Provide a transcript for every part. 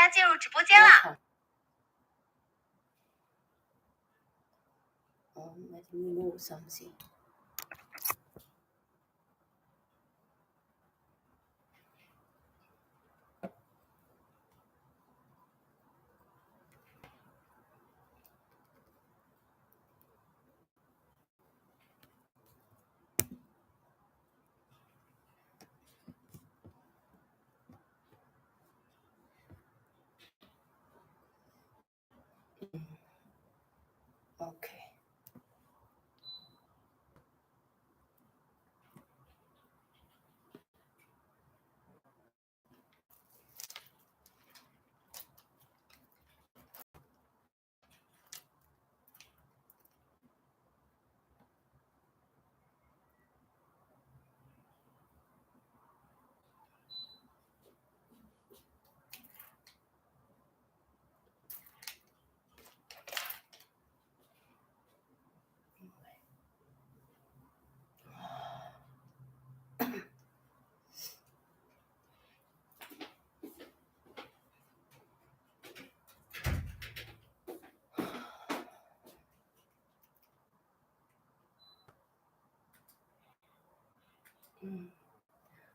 家进入直播间了。Let me know something. Okay.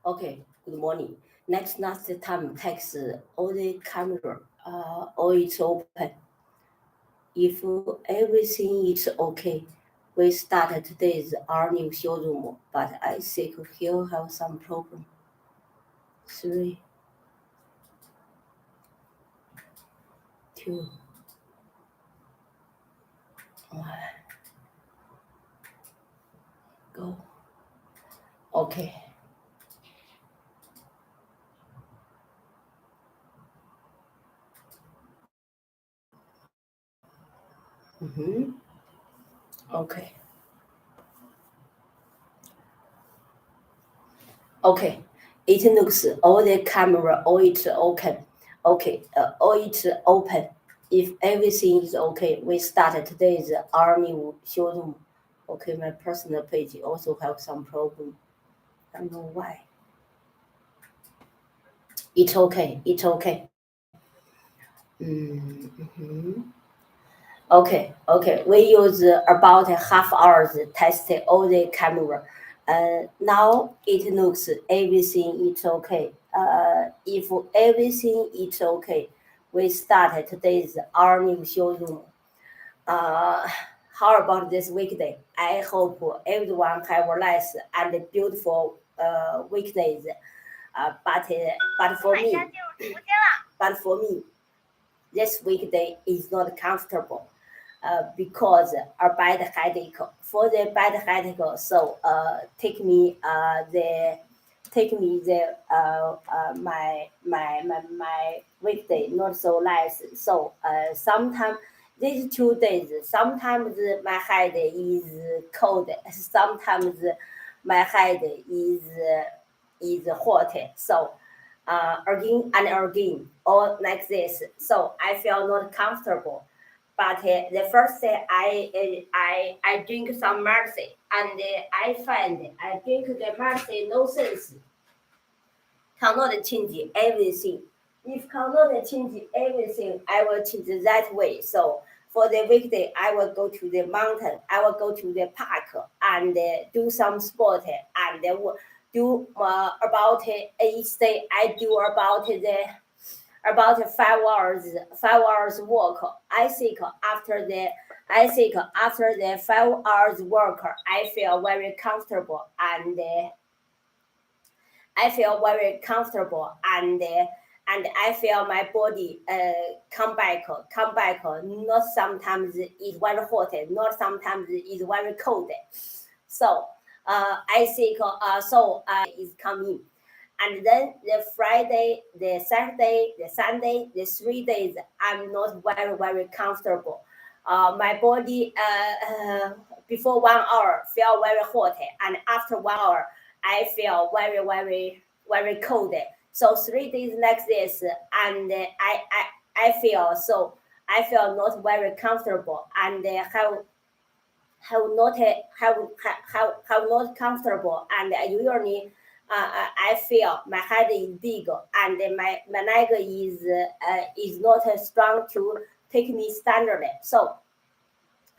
Okay, good morning. Next time text all the camera, all it's open. If everything is okay, we start today's our new showroom, but I think he'll have some problem. 3, 2, 1, go. Okay. Okay. Okay. It looks all the camera, all it's open. Okay, all it's open. If everything is okay, we start today's our new showroom. Okay, my personal page also have some problem. I don't know why. It's okay. It's okay. Okay. We use about a half hour to test all the camera. Now it looks everything is okay. If everything is okay, we start today's our new showroom. How about this weekday? I hope everyone have a nice and beautiful weekdays. But for me, this weekday is not comfortable because a bad headache. For the bad headache, so take me my weekday not so nice. So sometimes these 2 days, sometimes my head is cold, sometimes my head is hot. So again and again, all like this. So I feel not comfortable. But the first day I drink some mercy, and I find I drink the mercy no sense. Cannot change everything. If cannot change everything, I will change that way. So for the weekday, I will go to the mountain. I will go to the park and do some sport and do about each day. I do about 5 hours work. I think after the 5 hours work, I feel very comfortable and I feel my body come back. Not sometimes it's very hot, not sometimes it's very cold. So I think is coming. And then the Friday, the Saturday, the Sunday, the 3 days, I'm not very comfortable. My body before 1 hour feel very hot, and after 1 hour I feel very cold. So 3 days like this, and I feel not very comfortable, and have not comfortable, and usually I feel my head is big and my leg is not strong to take me standard. So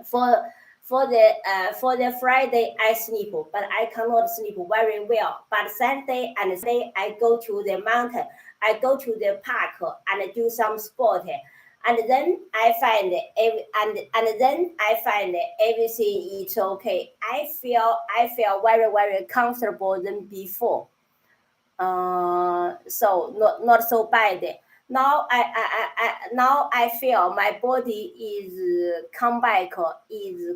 for for the Friday I sleep, but I cannot sleep very well. But Saturday and Sunday I go to the mountain, I go to the park and do some sport. And then I find and then I find everything is okay. I feel very comfortable than before. So not so bad. Now I feel my body is come back about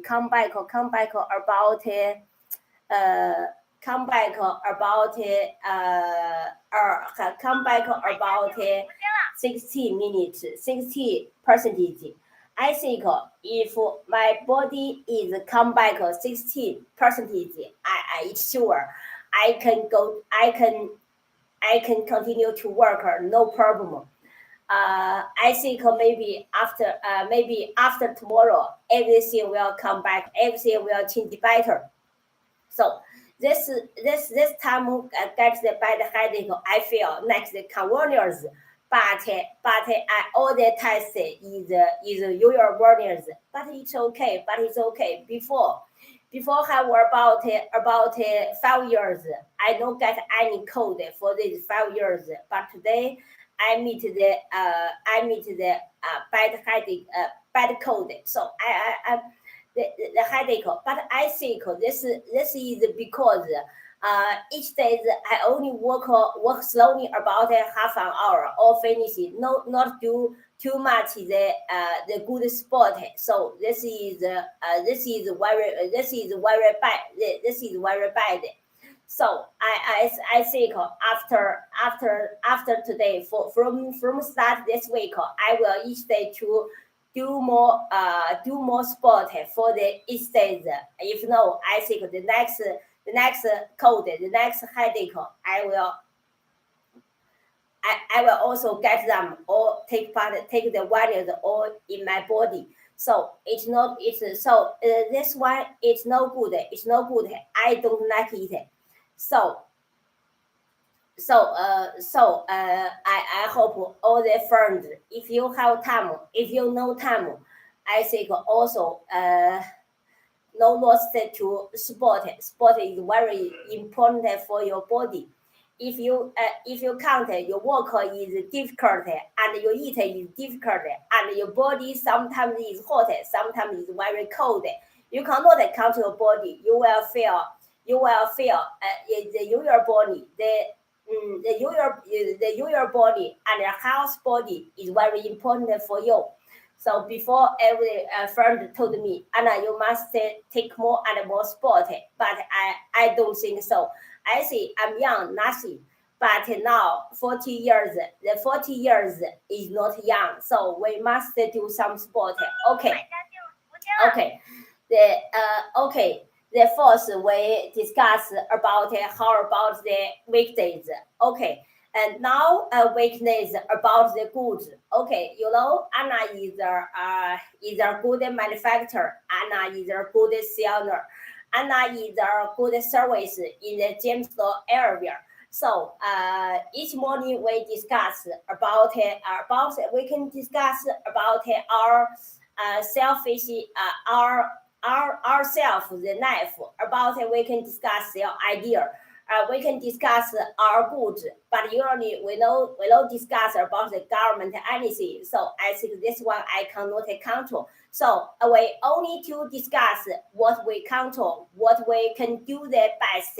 come back about come back about 60 minutes 60%. I think if my body is come back 60%, I sure I can continue to work, no problem. I think maybe after tomorrow, everything will come back, everything will change better. So this time gets the bad headache. I feel like the convenience, but all the tests is your warnings. But it's okay. Before have about 5 years, I don't get any cold for these 5 years. But today, I meet the bad headache, bad cold. So I the headache. But I think this is because each day I only work slowly about a half an hour or finish it. No, not do too much the good sport. So this is very bad. This is very bad. So I think after today from start this week I will each day to do more sport for the each day. If no, I think the next cold, the next headache, I will also get them or take the virus all in my body. So this one it's no good. It's no good. I don't like it. So I hope all the friends, if you have time, if you know time, I think also no loss to sport. Sport is very important for your body. If you count your work is difficult and you eat is difficult and your body sometimes is hot, sometimes is very cold, you cannot count your body. You will feel the your body your body and your health body is very important for you. So before every friend told me, Anna, you must take more and more sport. But I don't think so. I say I'm young, nothing. But now 40 years, the 40 years is not young. So we must do some sport. Okay. Okay. Okay. The first we discuss about how about the weekdays. Okay. And now weakness about the goods. Okay, you know, Anna is a good manufacturer. Anna is a good seller. Anna is a good service in the gem store area. So each morning we discuss about we can discuss about our selfish ourselves the life about we can discuss their idea. We can discuss our goods, but usually we don't discuss about the government anything. So I think this one I cannot control. So we only to discuss what we control, what we can do the best.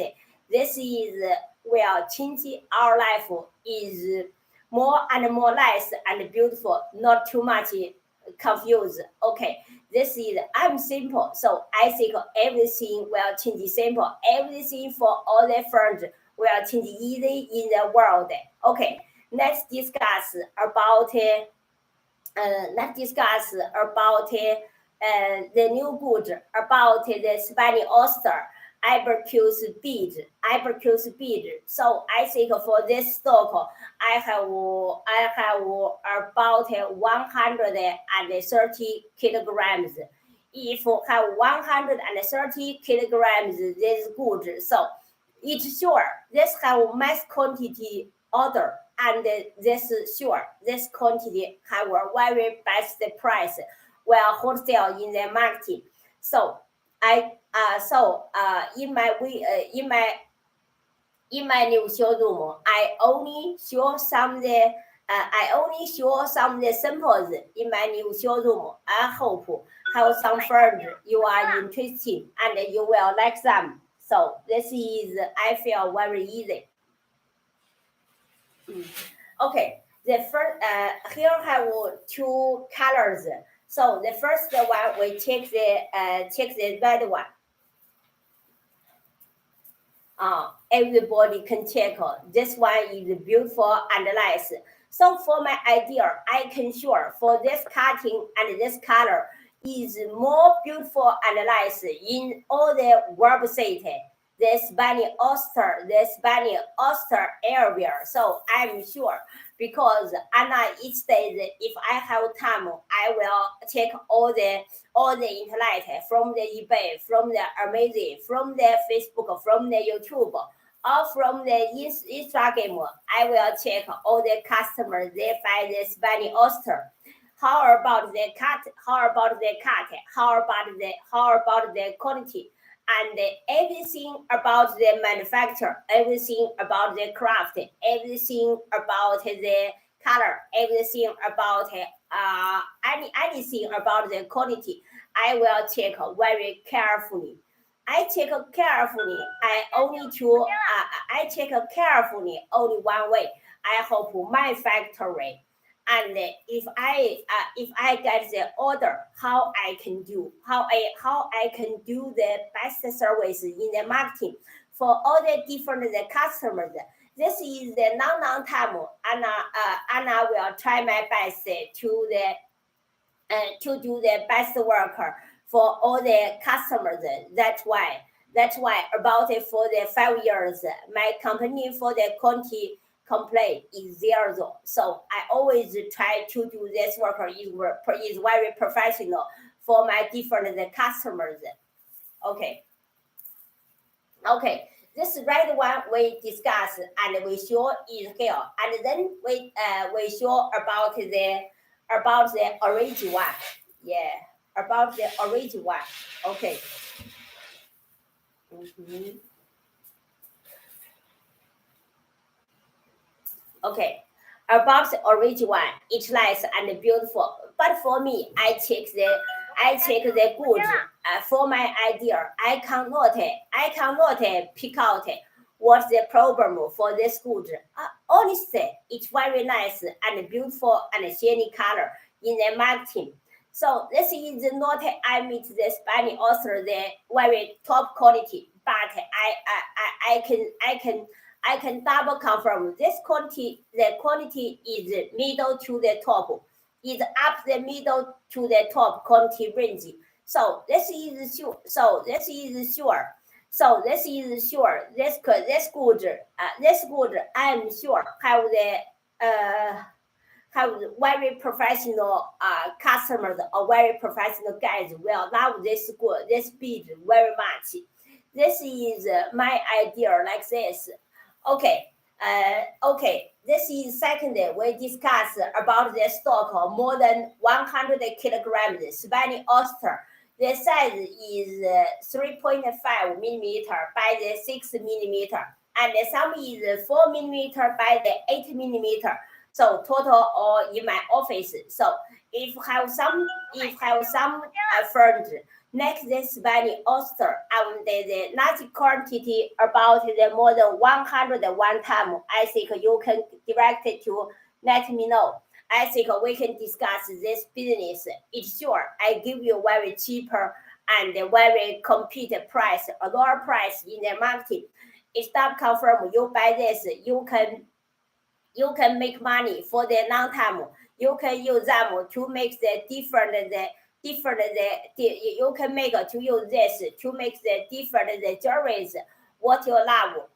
This is will change our life is more and more nice and beautiful, not too much confused. Okay, this is I'm simple, so I think everything will change simple. Everything for all the friends will change easy in the world. Okay, let's discuss about the new good about the spiny oyster. Ibercuse bead. So I think for this stock, I have about 130 kilograms. If have 130 kilograms, this is good. So It's sure this have mass quantity order, and this sure this quantity have a very best price while wholesale in the market. So in my new showroom, I only show some the samples in my new showroom. I hope have some friends you are interested and you will like them. So this is I feel very easy. Okay, the first here have two colors. So the first one we check the red one. Everybody can check. This one is beautiful and nice. So for my idea, I can sure for this cutting and this color is more beautiful and nice in all the website. The spiny oyster area. So I'm sure because Anna each day if I have time, I will check all the internet from the eBay, from the Amazon, from the Facebook, from the YouTube, or from the Instagram. I will check all the customers they buy the spiny oyster. How about the cut? How about the cut? How about the quality? And everything about the manufacturer, everything about the craft, everything about the color, everything about anything about the quality, I will check very carefully. I check carefully. I check carefully only one way. I hope my factory and if I get the order, how I can do the best service in the marketing for all the different the customers. This is the long time. Anna will try my best to do the best worker for all the customers. That's why about it for the 5 years, my company for the quantity complaint is 0. So I always try to do this worker is very professional for my different customers. Okay. This red one we discuss and we show is here, and then we show about the orange one. Yeah, about the orange one. Okay. Okay, about the orange one, it's nice and beautiful. But for me, I check the good. For my idea, I cannot pick out what's the problem for this good. Honestly, it's very nice and beautiful and shiny color in the marketing. So this is not I meet the spiny author the very top quality, but I can double confirm this quality. The quality is middle to the top. Is up the middle to the top quality range. So this is sure. This good. I'm sure have very professional customers or very professional guys will love this bead very much. This is my idea like this. Okay. This is second. We discuss about the stock of more than 100 kilograms spiny oyster. The size is 3.5 millimeter by the 6 millimeter, and some is 4 millimeter by the 8 millimeter. So total all in my office. So if have some friends next the spiny oyster and the large quantity about the more than 101 time, I think you can direct it to let me know. I think we can discuss this business. It's sure I give you very cheaper and very competitive price, a lower price in the market. It's not confirm you buy this, you can make money for the long time. You can use them to make the different you can make to use this to make the different the jewelries what you love,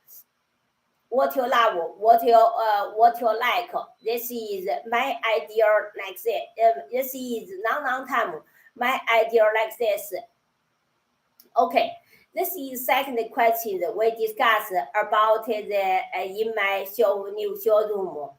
what you like. This is my idea like that. This is long time my idea like this. Okay, This is second question we discuss about the in my new showroom.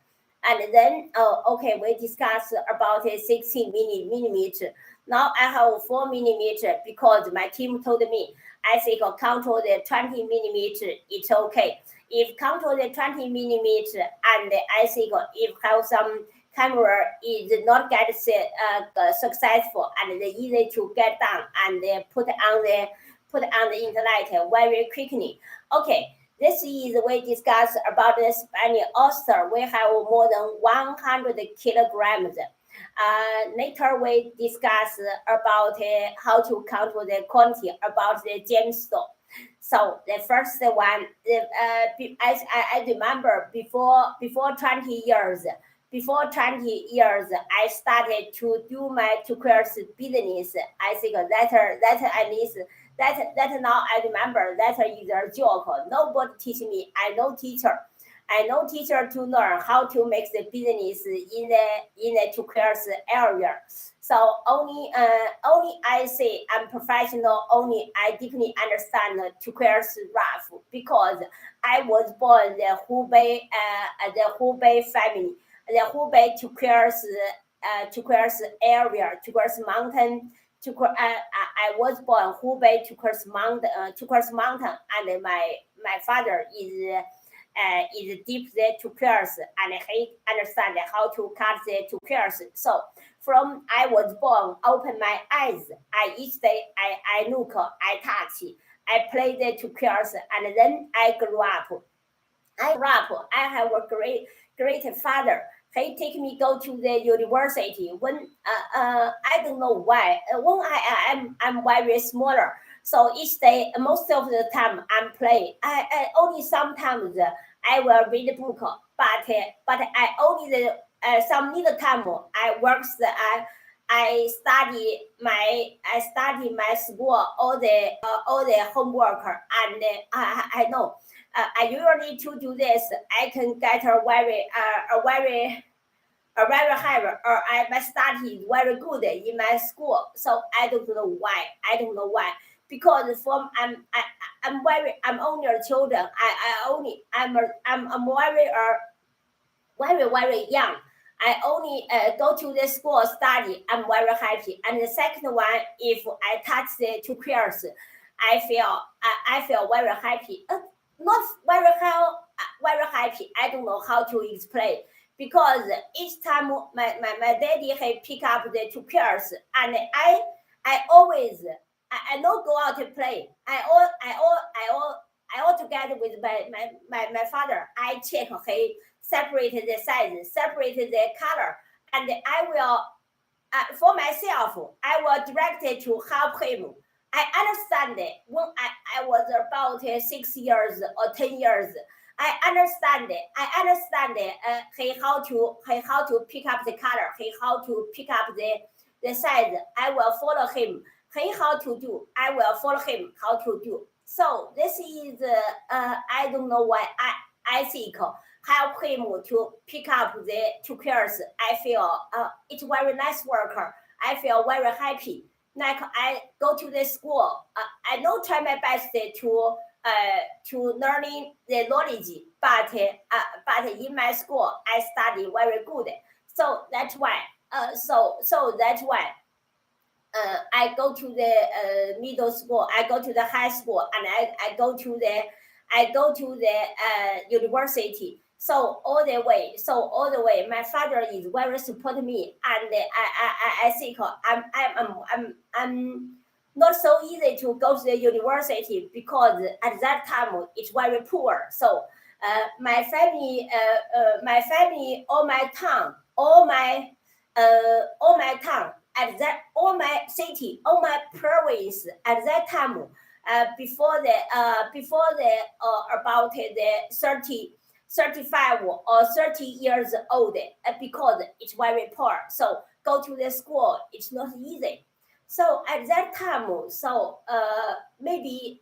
And then, okay, we discuss about 16 millimeter. Now I have 4 millimeter because my team told me, I think control the 20 millimeter, it's okay. If control the 20 millimeter, and I think if have some camera is not get successful and easy to get done and put on the internet very quickly. Okay, this is we discuss about the spiny oyster. We have more than 100 kilograms. Later we discuss about how to control the quantity about the gemstone. So the first one, I remember before 20 years. Before 20 years, I started to do my turquoise business. I think that at least that now I remember that is a joke. Nobody teach me. I no teacher to learn how to make the business in the turquoise area. So only I say I'm professional. Only I deeply understand the turquoise rough because I was born the Hubei family, the Hubei turquoise area, turquoise mountain. I was born Hubei turquoise mountain, and my father is deep the turquoise, and he understand how to cut the turquoise. So from I was born, open my eyes. Each day I look, I touch, I play the turquoise, and then I grew up. I have a great father. He take me go to the university when I don't know why when I'm very smaller. So each day, most of the time I'm play. I only sometimes I will read a book, but I only the some little time I works. I study my school all the homework, and I know I usually to do this. I can get a very high, or my study is very good in my school. So I don't know why. Because from I'm only a children. I'm very young. I only go to the school study. I'm very happy. And the second one, if I touch the turquoise, I feel very happy. Not very happy. I don't know how to explain, because each time my daddy he pick up the turquoise, and I always I don't go out to play. I all together with my father. I check he separate the size, separate the color, and I will for myself. I will direct it to help him. I understand it when I was about 6 years or 10 years. I understand it. He how to pick up the color. He how to pick up the size. I will follow him. He how to do. I will follow him how to do. So this is I don't know why I think help him to pick up the turquoise. I feel it's very nice worker. I feel very happy. Like I go to the school. I don't try my best to learning the knowledge, but in my school I study very good. So that's why. So that's why. I go to the middle school. I go to the high school, and I go to the university. So all the way, my father is very support me, and I think I'm not so easy to go to the university, because at that time it's very poor. So my family, all my town, at that, all my city, all my province at that time, before the about the 35 or 30 years old, because it's very poor. So go to the school, it's not easy. So at that time, so maybe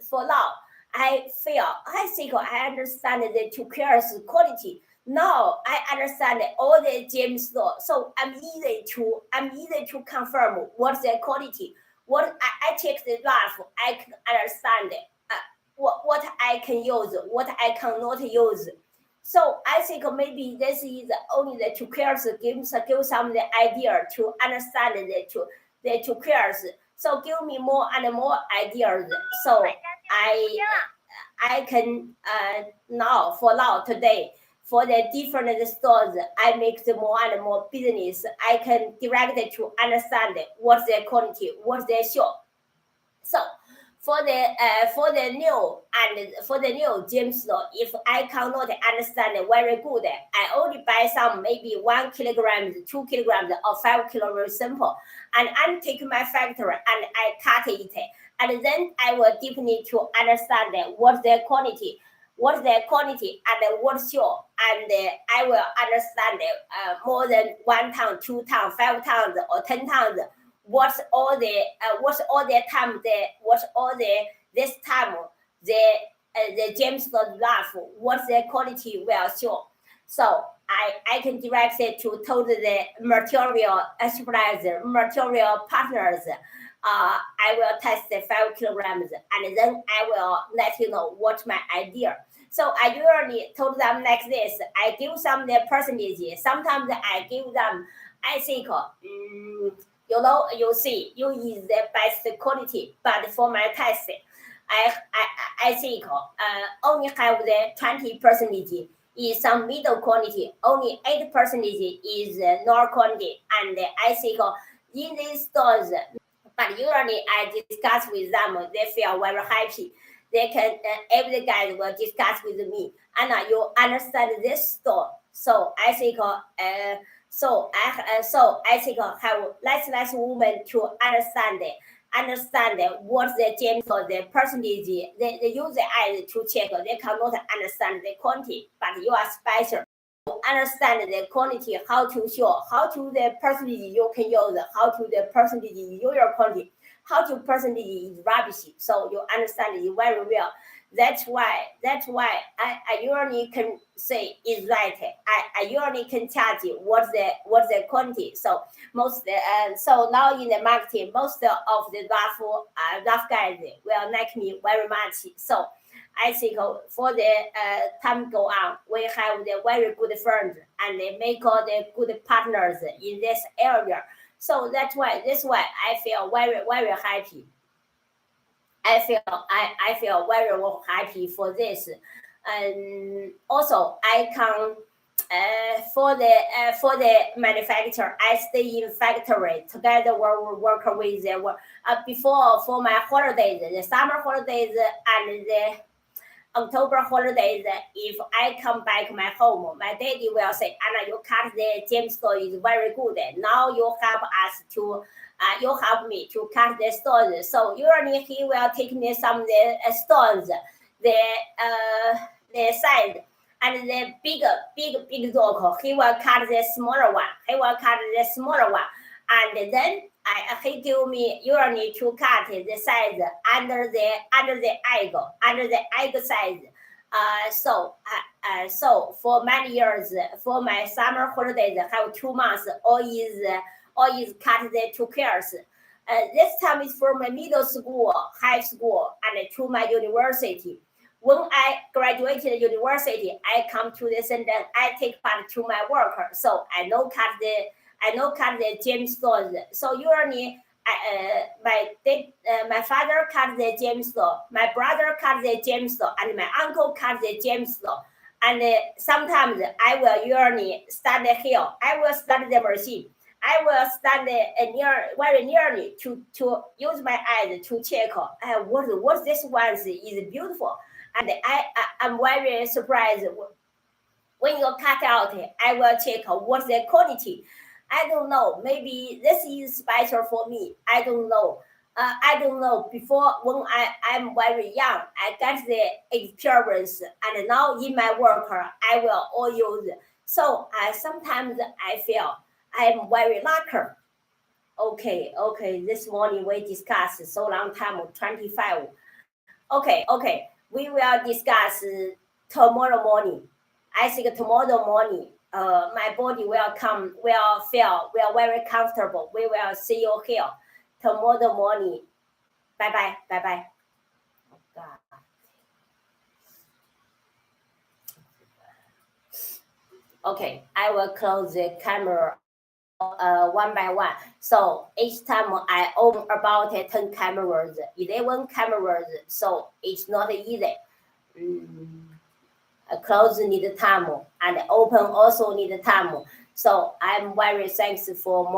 for now, I think I understand the turquoise quality. Now I understand all the gemstones, so I'm easy to confirm what's the quality, what I check the graph, I can understand what I can use, what I cannot use. So I think maybe this is only the Turquoise give some the idea to understand the Turquoise. So give me more and more ideas. So I can now today for the different stores, I make the more and more business. I can direct it to understand what's their quality, what's their shop. So for the new gem store, if I cannot understand it very good, I only buy some maybe 1 kilogram, 2 kilograms, or 5 kilograms sample, and I take my factory and I cut it, and then I will deeply to understand what's their quality. What's their quality and what's your, and I will understand more than 1 ton, 2 ton, 5 tons, or 10 tons. What's all the time this time the gemstone rough, what's the quality will show. So I can direct it to the material suppliers, material partners. I will test the 5 kilograms, and then I will let you know what's my idea. So I usually told them like this. I give some the percentage. Sometimes I give them, I think, you see, you is the best quality, but for my test, I think only have the 20% is some middle quality, only 8% is lower quality, and I think in these stores, but usually I discuss with them, they feel very happy. They can, every guy will discuss with me, and you understand this store. So I think so I think have less women to understand what the gems or the percentage. They use the eyes to check. They cannot understand the quantity, but you are special. You understand the quantity, how to show, how to the percentage you can use, how to the percentage your quantity, how to percentage is rubbish. So you understand it very well. That's why I usually can say is right. I usually can charge what's the quantity. So so now in the marketing, most of the rough guys will like me very much. So I think for the time go on, we have the very good friends and they make all the good partners in this area. So that's why I feel very very happy. I feel very happy for this, and also I can for the manufacturer. I stay in factory together. We work with them before for my holidays, the summer holidays and the October holidays. If I come back my home, my daddy will say, "Anna, you cut the gemstone is very good. Now you help us to, you help me to cut the stones." So usually he will take me some of the stones, the size, and the big rock. He will cut the smaller one. And then he give me usually to cut the size under the egg size. So for many years, for my summer holidays, I have 2 months, always cut the Turquoise. This time is for my middle school, high school, and to my university. When I graduated university, I come to the center. I take part to my work, so I know cut the gemstones. So usually, my father cut the gemstone, my brother cut the gemstone, and my uncle cut the gemstone. And sometimes I will usually stand here. I will stand the machine. I will stand very nearly to use my eyes to check what this one is beautiful. And I'm very surprised when you cut out. I will check what's the quality. I don't know. Maybe this is special for me. I don't know. Before, when I'm very young, I got the experience, and now in my work, I will all use. So sometimes I feel I'm very lucky. Okay. This morning we discussed so long time, 25. Okay. We will discuss tomorrow morning. I think tomorrow morning, my body will feel very comfortable. We will see you here. tomorrow morning. Bye bye. Bye bye. Oh, God. Okay, I will close the camera one by one. So each time I open about 10 cameras, 11 cameras, so it's not easy. Close need time and open also need time. So I'm very thankful for more